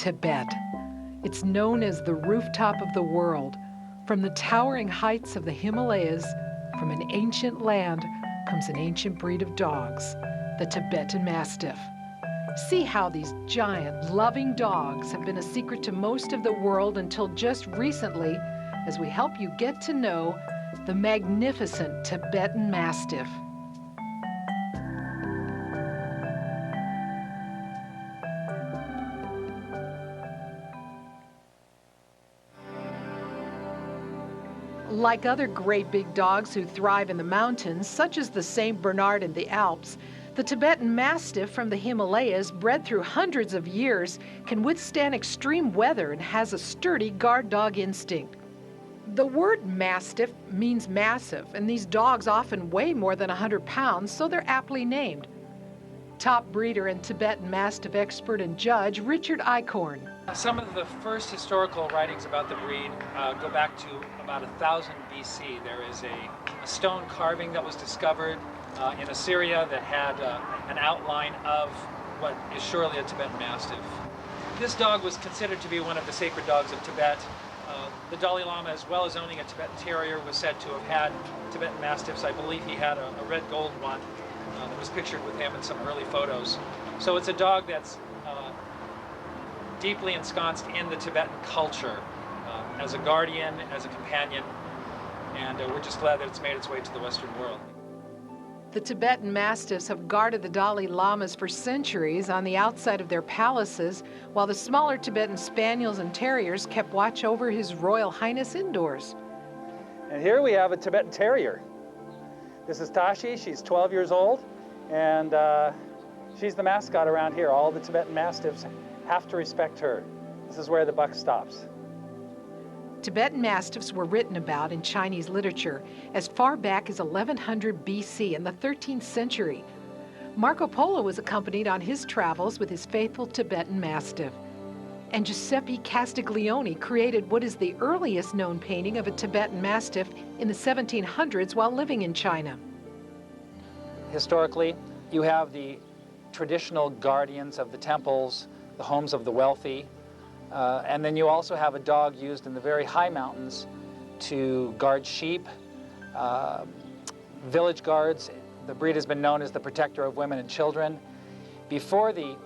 Tibet. It's known as the rooftop of the world. From the towering heights of the Himalayas, from an ancient land, comes an ancient breed of dogs, the Tibetan Mastiff. See how these giant, loving dogs have been a secret to most of the world until just recently, as we help you get to know the magnificent Tibetan Mastiff. Like other great big dogs who thrive in the mountains, such as the St. Bernard in the Alps, the Tibetan Mastiff from the Himalayas, bred through hundreds of years, can withstand extreme weather and has a sturdy guard dog instinct. The word Mastiff means massive, and these dogs often weigh more than 100 pounds, so they're aptly named. Top breeder and Tibetan Mastiff expert and judge, Richard Eichhorn. Some of the first historical writings about the breed go back to about 1000 BC. There is a stone carving that was discovered in Assyria that had an outline of what is surely a Tibetan Mastiff. This dog was considered to be one of the sacred dogs of Tibet. The Dalai Lama, as well as owning a Tibetan Terrier, was said to have had Tibetan Mastiffs. I believe he had a red gold one that was pictured with him in some early photos. So it's a dog that's deeply ensconced in the Tibetan culture as a guardian, as a companion, and we're just glad that it's made its way to the Western world. The Tibetan Mastiffs have guarded the Dalai Lamas for centuries on the outside of their palaces, while the smaller Tibetan Spaniels and Terriers kept watch over His Royal Highness indoors. And here we have a Tibetan Terrier. This is Tashi. She's 12 years old, and she's the mascot around here. All the Tibetan Mastiffs have to respect her. This is where the buck stops. Tibetan Mastiffs were written about in Chinese literature as far back as 1100 BC in the 13th century. Marco Polo was accompanied on his travels with his faithful Tibetan Mastiff. And Giuseppe Castiglione created what is the earliest known painting of a Tibetan Mastiff in the 1700s while living in China. Historically, you have the traditional guardians of the temples, the homes of the wealthy, and then you also have a dog used in the very high mountains to guard sheep, village guards. The breed has been known as the protector of women and children. Before the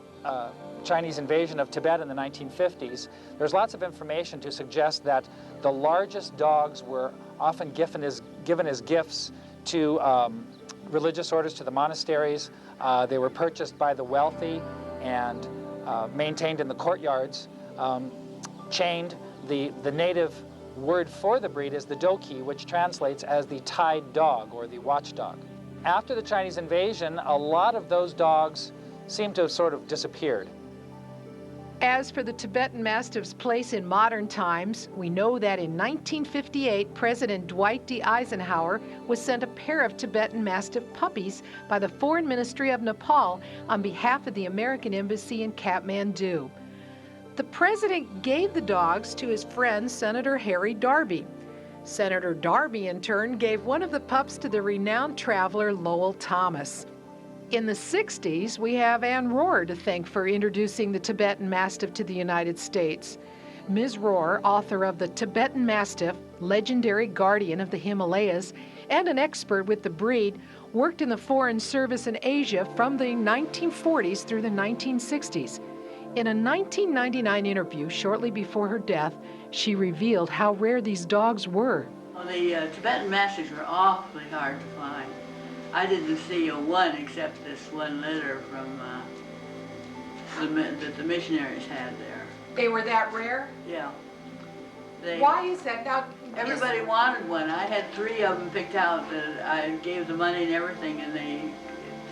Chinese invasion of Tibet in the 1950s, there's lots of information to suggest that the largest dogs were often given as gifts to religious orders, to the monasteries. They were purchased by the wealthy and maintained in the courtyards, chained. The native word for the breed is the doki, which translates as the tied dog or the watchdog. After the Chinese invasion, a lot of those dogs seem to have sort of disappeared. As for the Tibetan Mastiff's place in modern times, we know that in 1958, President Dwight D. Eisenhower was sent a pair of Tibetan Mastiff puppies by the Foreign Ministry of Nepal on behalf of the American Embassy in Kathmandu. The president gave the dogs to his friend, Senator Harry Darby. Senator Darby, in turn, gave one of the pups to the renowned traveler Lowell Thomas. In the 60s, we have Ann Rohr to thank for introducing the Tibetan Mastiff to the United States. Ms. Rohr, author of The Tibetan Mastiff, legendary guardian of the Himalayas, and an expert with the breed, worked in the Foreign Service in Asia from the 1940s through the 1960s. In a 1999 interview shortly before her death, she revealed how rare these dogs were. Well, the Tibetan Mastiffs are awfully hard to find. I didn't see one except this one litter from that the missionaries had there. They were that rare? Yeah. Why is that? Now, everybody wanted one. I had 3 of them picked out that I gave the money and everything, and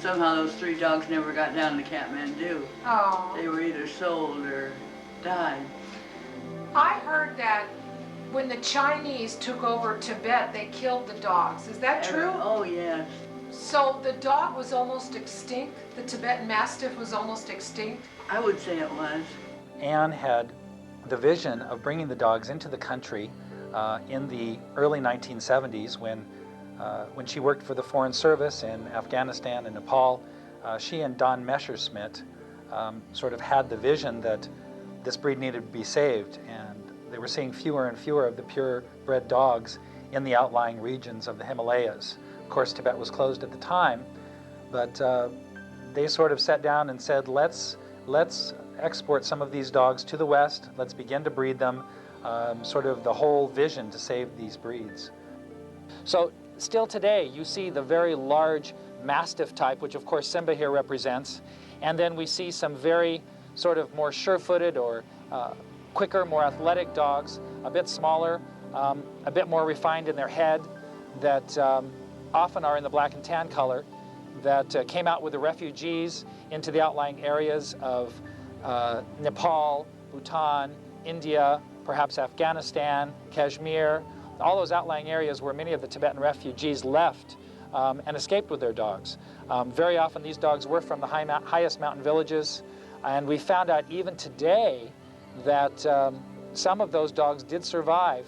somehow those 3 dogs never got down to Kathmandu. Oh. They were either sold or died. I heard that when the Chinese took over Tibet, they killed the dogs. Is that true? Oh, yes. So the dog was almost extinct? The Tibetan Mastiff was almost extinct? I would say it was. Anne had the vision of bringing the dogs into the country in the early 1970s when she worked for the Foreign Service in Afghanistan and Nepal. She and Don Messerschmidt sort of had the vision that this breed needed to be saved, and they were seeing fewer and fewer of the purebred dogs in the outlying regions of the Himalayas. Of course, Tibet was closed at the time, but they sort of sat down and said, let's export some of these dogs to the West, let's begin to breed them, sort of the whole vision to save these breeds. So still today, you see the very large Mastiff type, which of course Simba here represents, and then we see some very sort of more sure-footed or quicker, more athletic dogs, a bit smaller, a bit more refined in their head, that often are in the black and tan color, that came out with the refugees into the outlying areas of Nepal, Bhutan, India, perhaps Afghanistan, Kashmir, all those outlying areas where many of the Tibetan refugees left and escaped with their dogs. Very often these dogs were from the highest mountain villages, and we found out even today that some of those dogs did survive.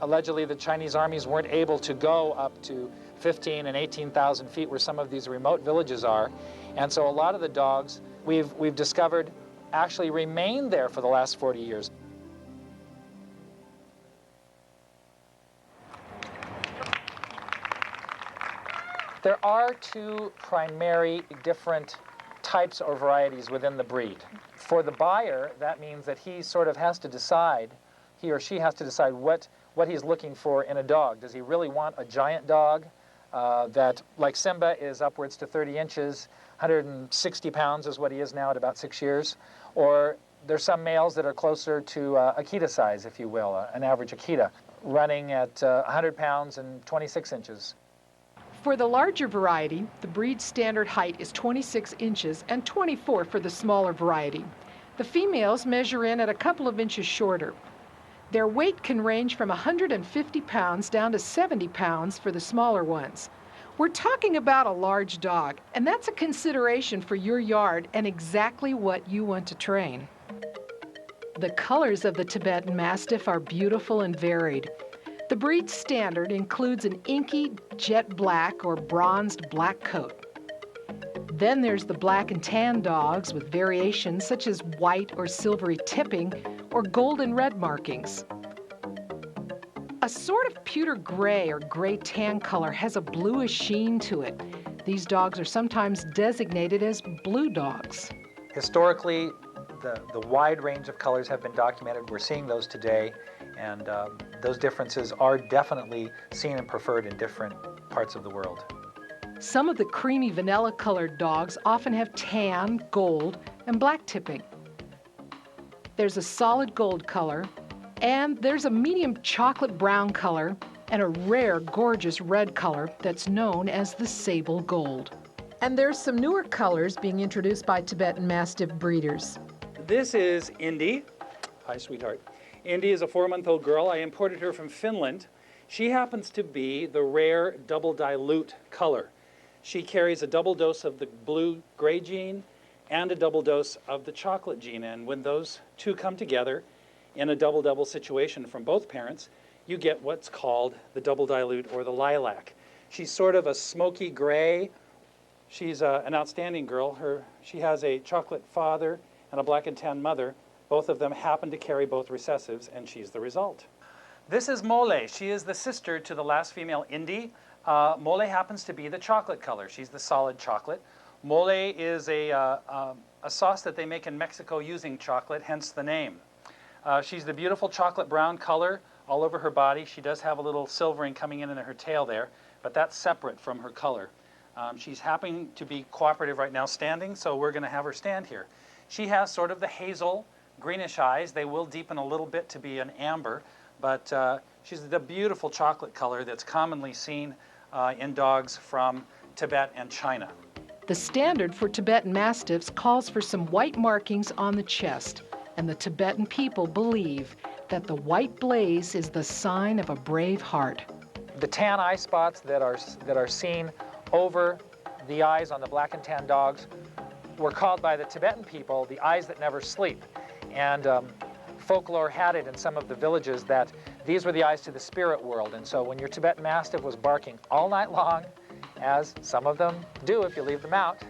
Allegedly, the Chinese armies weren't able to go up to 15 and 18,000 feet where some of these remote villages are, and so a lot of the dogs we've discovered actually remained there for the last 40 years. There are two primary different types or varieties within the breed. For the buyer, that means that he sort of has to decide, he or she has to decide what he's looking for in a dog. Does he really want a giant dog that, like Simba, is upwards to 30 inches, 160 pounds is what he is now at about 6 years? Or there's some males that are closer to Akita size, if you will, an average Akita, running at 100 pounds and 26 inches. For the larger variety, the breed standard height is 26 inches and 24 for the smaller variety. The females measure in at a couple of inches shorter. Their weight can range from 150 pounds down to 70 pounds for the smaller ones. We're talking about a large dog, and that's a consideration for your yard and exactly what you want to train. The colors of the Tibetan Mastiff are beautiful and varied. The breed standard includes an inky jet black or bronzed black coat. Then there's the black and tan dogs with variations such as white or silvery tipping or golden red markings. A sort of pewter gray or gray tan color has a bluish sheen to it. These dogs are sometimes designated as blue dogs. Historically, the wide range of colors have been documented. We're seeing those today, and those differences are definitely seen and preferred in different parts of the world. Some of the creamy vanilla-colored dogs often have tan, gold, and black tipping. There's a solid gold color, and there's a medium chocolate brown color, and a rare, gorgeous red color that's known as the sable gold. And there's some newer colors being introduced by Tibetan Mastiff breeders. This is Indy. Hi, sweetheart. Indy is a 4-month-old girl. I imported her from Finland. She happens to be the rare double dilute color. She carries a double dose of the blue-gray gene and a double dose of the chocolate gene. And when those two come together in a double-double situation from both parents, you get what's called the double dilute or the lilac. She's sort of a smoky gray. She's an outstanding girl. She has a chocolate father and a black and tan mother. Both of them happen to carry both recessives, and she's the result. This is Mole. She is the sister to the last female, Indy. Mole happens to be the chocolate color. She's the solid chocolate. Mole is a sauce that they make in Mexico using chocolate, hence the name. She's the beautiful chocolate brown color all over her body. She does have a little silvering coming in her tail there, but that's separate from her color. She's happening to be cooperative right now standing, so we're going to have her stand here. She has sort of the hazel, greenish eyes. They will deepen a little bit to be an amber, but she's the beautiful chocolate color that's commonly seen in dogs from Tibet and China. The standard for Tibetan Mastiffs calls for some white markings on the chest, and the Tibetan people believe that the white blaze is the sign of a brave heart. The tan eye spots that are seen over the eyes on the black and tan dogs were called by the Tibetan people the eyes that never sleep. And folklore had it in some of the villages that these were the eyes to the spirit world. And so when your Tibetan Mastiff was barking all night long, as some of them do if you leave them out,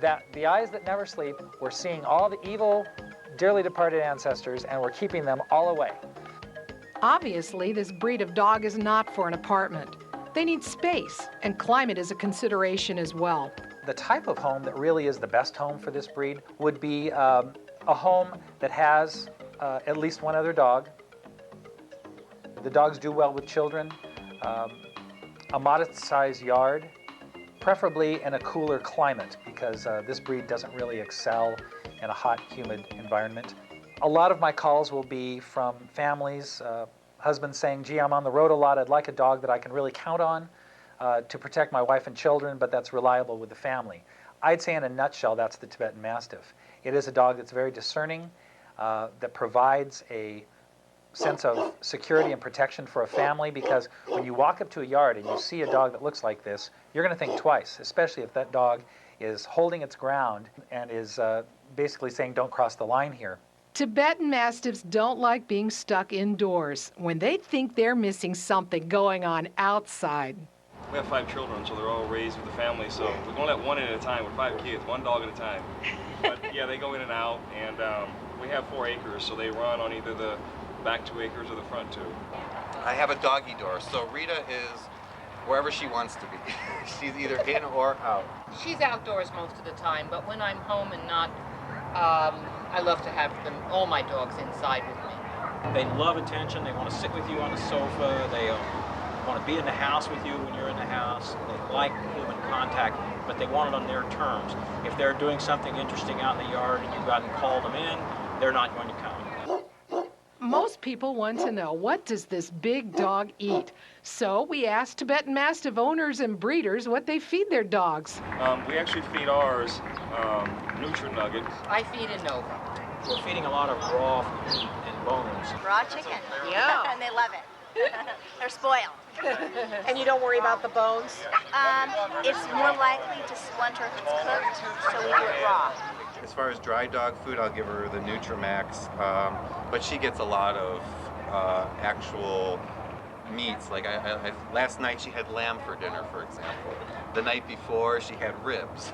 that the eyes that never sleep were seeing all the evil dearly departed ancestors, and we're keeping them all away. Obviously, this breed of dog is not for an apartment. They need space, and climate is a consideration as well. The type of home that really is the best home for this breed would be a home that has at least one other dog. The dogs do well with children, a modest-sized yard, preferably in a cooler climate, because this breed doesn't really excel in a hot, humid environment. A lot of my calls will be from families, husbands saying, gee, I'm on the road a lot, I'd like a dog that I can really count on to protect my wife and children, but that's reliable with the family. I'd say in a nutshell, that's the Tibetan Mastiff. It is a dog that's very discerning, that provides a sense of security and protection for a family, because when you walk up to a yard and you see a dog that looks like this, you're going to think twice, especially if that dog is holding its ground and is basically saying, don't cross the line here. Tibetan Mastiffs don't like being stuck indoors when they think they're missing something going on outside. We have 5 children, so they're all raised with the family, so we're going at one at a time. We're 5 kids, one dog at a time. But yeah, they go in and out, and we have 4 acres, so they run on either the back 2 acres or the front 2. I have a doggy door, so Rita is wherever she wants to be. She's either in or out. She's outdoors most of the time, but when I'm home and not, I love to have all my dogs inside with me. They love attention. They want to sit with you on the sofa. They want to be in the house with you when you're in the house. They like human contact, but they want it on their terms. If they're doing something interesting out in the yard and you go out and call them in, they're not going to come. Most people want to know, what does this big dog eat? So we asked Tibetan Mastiff owners and breeders what they feed their dogs. We actually feed ours Nutri-Nugget. I feed a Nova. We're feeding a lot of raw meat and bones. Raw chicken. Yeah. And they love it. They're spoiled. And you don't worry about the bones? It's more likely to splinter if it's cooked, so we do it raw. As far as dry dog food, I'll give her the Nutrimax, but she gets a lot of actual meats. Like last night she had lamb for dinner, for example. The night before she had ribs.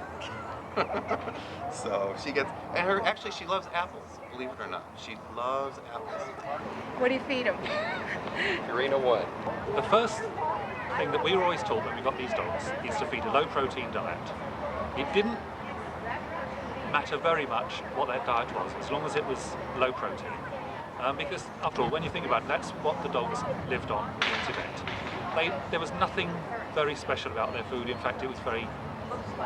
So she gets, and actually she loves apples, believe it or not. She loves apples. What do you feed them? Purina 1. The first thing that we were always told when we got these dogs is to feed a low-protein diet. It didn't matter very much what that diet was, as long as it was low protein. Because after all, when you think about it, that's what the dogs lived on in Tibet. There was nothing very special about their food. In fact, it was very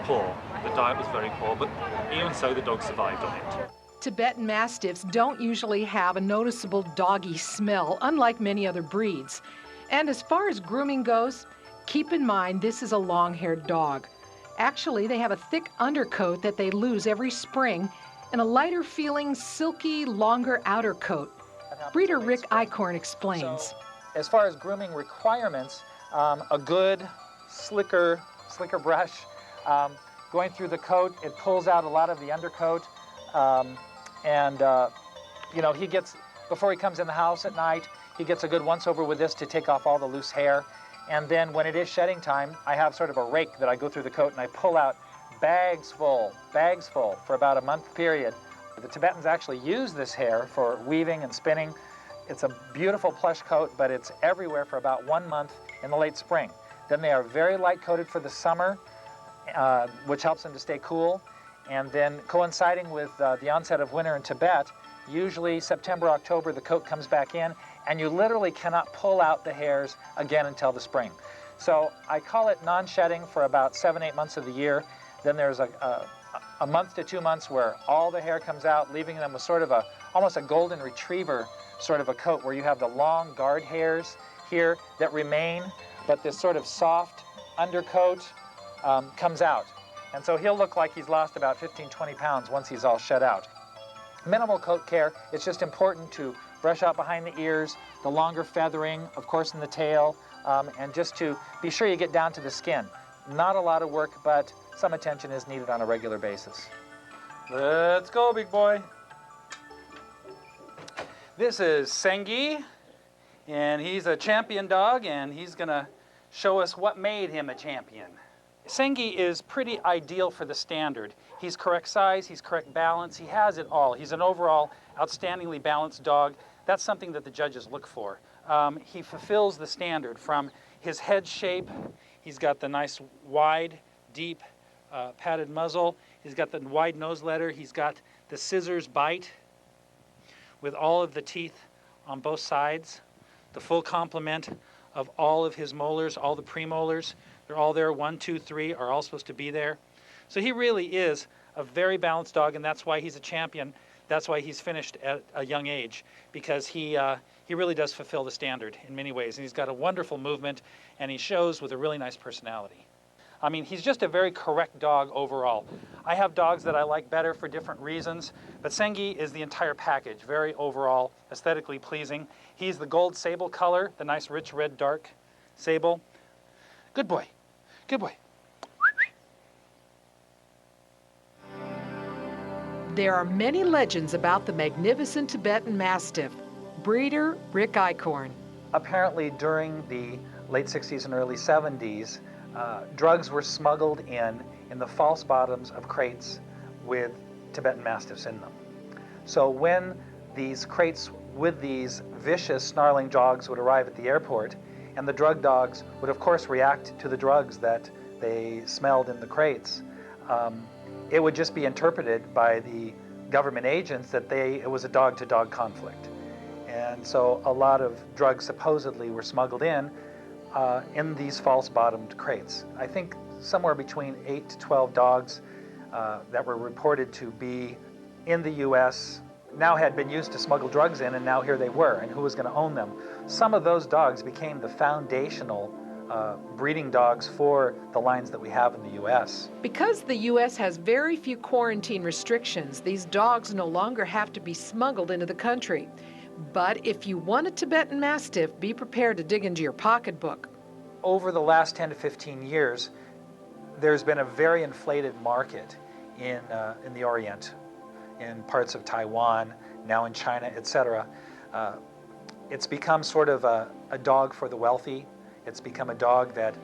poor. The diet was very poor, but even so, the dogs survived on it. Tibetan Mastiffs don't usually have a noticeable doggy smell, unlike many other breeds. And as far as grooming goes, keep in mind this is a long-haired dog. Actually, they have a thick undercoat that they lose every spring and a lighter feeling, silky, longer outer coat. Breeder Rick Eichhorn explains. So, as far as grooming requirements, a good slicker brush going through the coat, it pulls out a lot of the undercoat, you know, before he comes in the house at night, he gets a good once over with this to take off all the loose hair. And then when it is shedding time, I have sort of a rake that I go through the coat and I pull out bags full for about a month period. The Tibetans actually use this hair for weaving and spinning. It's a beautiful plush coat, but it's everywhere for about 1 month in the late spring. Then they are very light coated for the summer, which helps them to stay cool. And then coinciding with the onset of winter in Tibet, usually September, October, the coat comes back in, and you literally cannot pull out the hairs again until the spring. So I call it non-shedding for about 7-8 months of the year. Then there's a month to 2 months where all the hair comes out, leaving them with sort of almost a golden retriever sort of a coat, where you have the long guard hairs here that remain, but this sort of soft undercoat comes out. And so he'll look like he's lost about 15-20 pounds once he's all shed out. Minimal coat care. It's just important to brush out behind the ears, the longer feathering, of course, in the tail, and just to be sure you get down to the skin. Not a lot of work, but some attention is needed on a regular basis. Let's go, big boy. This is Sengi, and he's a champion dog, and he's going to show us what made him a champion. Sengi is pretty ideal for the standard. He's correct size, he's correct balance, he has it all. He's an overall outstandingly balanced dog. That's something that the judges look for. He fulfills the standard from his head shape. He's got the nice wide, deep, padded muzzle. He's got the wide nose letter. He's got the scissors bite with all of the teeth on both sides. The full complement of all of his molars, all the premolars. They're all there. 1, 2, 3 are all supposed to be there. So he really is a very balanced dog, and that's why he's a champion. That's why he's finished at a young age, because he really does fulfill the standard in many ways. And he's got a wonderful movement, and he shows with a really nice personality. I mean, he's just a very correct dog overall. I have dogs that I like better for different reasons, but Sengi is the entire package, very overall, aesthetically pleasing. He's the gold sable color, the nice rich red dark sable. Good boy, good boy. There are many legends about the magnificent Tibetan Mastiff. Breeder Rick Eichhorn. Apparently during the late 60s and early 70s, drugs were smuggled in the false bottoms of crates with Tibetan Mastiffs in them. So when these crates with these vicious snarling dogs would arrive at the airport, and the drug dogs would of course react to the drugs that they smelled in the crates, it would just be interpreted by the government agents that it was a dog-to-dog conflict. And so a lot of drugs supposedly were smuggled in these false-bottomed crates. I think somewhere between 8 to 12 dogs that were reported to be in the U.S. now had been used to smuggle drugs in, and now here they were, and who was going to own them? Some of those dogs became the foundational breeding dogs for the lines that we have in the U.S. Because the U.S. has very few quarantine restrictions, these dogs no longer have to be smuggled into the country. But if you want a Tibetan Mastiff, be prepared to dig into your pocketbook. Over the last 10 to 15 years, there's been a very inflated market in the Orient, in parts of Taiwan, now in China, etc. It's become sort of a dog for the wealthy. It's become a dog that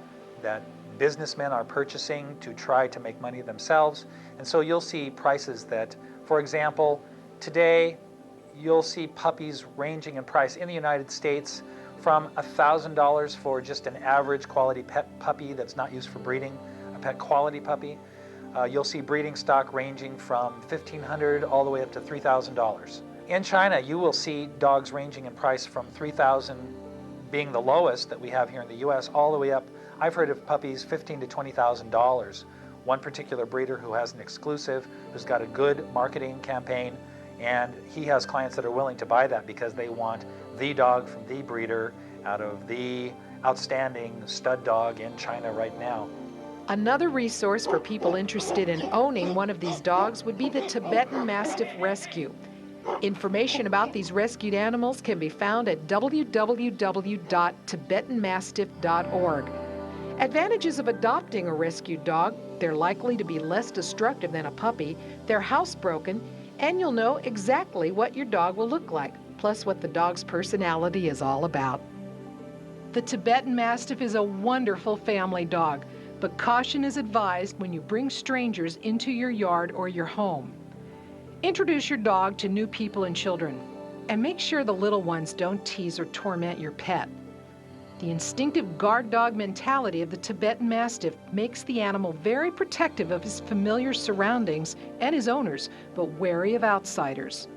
businessmen are purchasing to try to make money themselves. And so you'll see prices that, for example, today you'll see puppies ranging in price in the United States from $1,000 for just an average quality pet puppy that's not used for breeding, a pet quality puppy. You'll see breeding stock ranging from $1,500 all the way up to $3,000. In China, you will see dogs ranging in price from $3,000 being the lowest that we have here in the U.S. all the way up. I've heard of puppies $15,000 to $20,000. One particular breeder who has an exclusive, who's got a good marketing campaign, and he has clients that are willing to buy that because they want the dog from the breeder out of the outstanding stud dog in China right now. Another resource for people interested in owning one of these dogs would be the Tibetan Mastiff Rescue. Information about these rescued animals can be found at www.tibetanmastiff.org. Advantages of adopting a rescued dog: they're likely to be less destructive than a puppy, they're housebroken, and you'll know exactly what your dog will look like, plus what the dog's personality is all about. The Tibetan Mastiff is a wonderful family dog, but caution is advised when you bring strangers into your yard or your home. Introduce your dog to new people and children, and make sure the little ones don't tease or torment your pet. The instinctive guard dog mentality of the Tibetan Mastiff makes the animal very protective of his familiar surroundings and his owners, but wary of outsiders.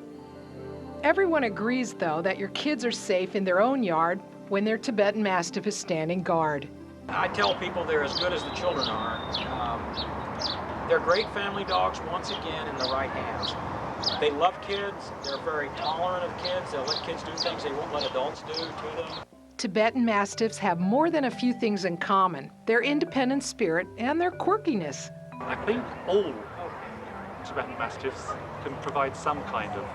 Everyone agrees, though, that your kids are safe in their own yard when their Tibetan Mastiff is standing guard. I tell people they're as good as the children are. They're great family dogs, once again, in the right hands. They love kids. They're very tolerant of kids. They'll let kids do things they won't let adults do to them. Tibetan Mastiffs have more than a few things in common: their independent spirit and their quirkiness. I think all Tibetan Mastiffs can provide some kind of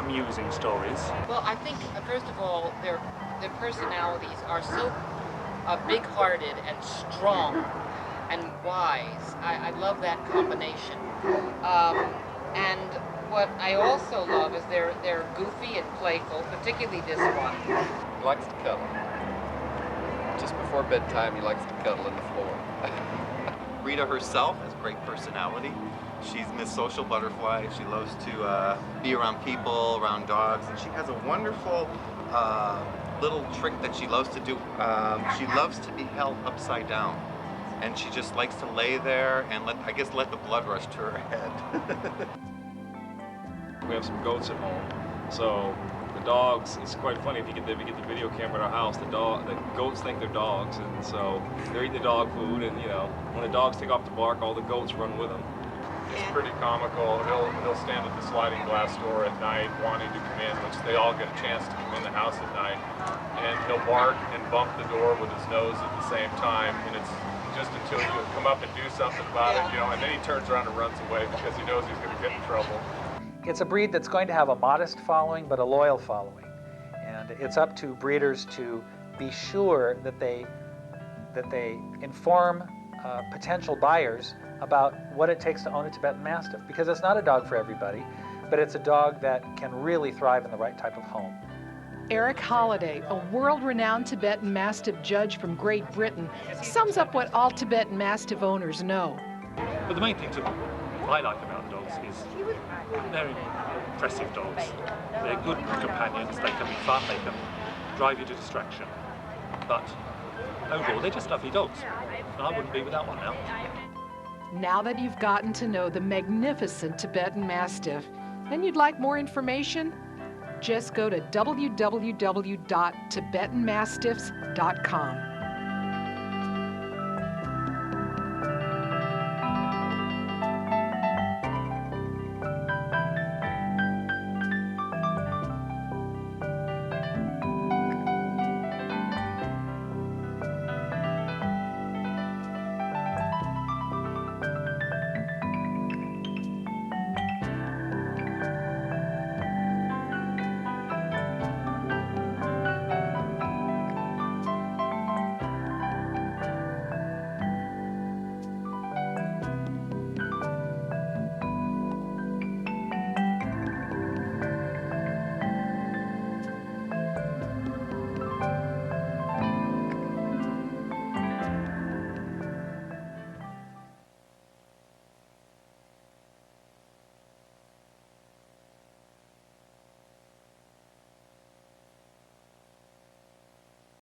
amusing stories. Well, I think, first of all, their personalities are so big-hearted and strong and wise. I love that combination. And what I also love is they're goofy and playful, particularly this one. He likes to cuddle. just before bedtime, he likes to cuddle in the floor. Rita herself has great personality. She's Miss Social Butterfly. She loves to be around people, around dogs, and she has a wonderful little trick that she loves to do. She loves to be held upside down, and she just likes to lay there and let the blood rush to her head. We have some goats at home, so the dogs, it's quite funny if you get the video camera at our house, the goats think they're dogs, and so they're eating the dog food, and you know, when the dogs take off to bark, all the goats run with them. It's pretty comical. He'll stand at the sliding glass door at night wanting to come in, which they all get a chance to come in the house at night, and he'll bark and bump the door with his nose at the same time, and it's just until you come up and do something about it, you know, and then he turns around and runs away because he knows he's going to get in trouble. It's a breed that's going to have a modest following, but a loyal following. And it's up to breeders to be sure that they inform potential buyers about what it takes to own a Tibetan Mastiff, because it's not a dog for everybody, but it's a dog that can really thrive in the right type of home. Eric Holliday, a world-renowned Tibetan Mastiff judge from Great Britain, sums up what all Tibetan Mastiff owners know. But the main thing I like about dogs is they're impressive dogs. They're good companions, they can be fun, they can drive you to distraction. But overall, they're just lovely dogs. And I wouldn't be without one now. Now that you've gotten to know the magnificent Tibetan Mastiff, and you'd like more information, just go to www.tibetanmastiffs.com.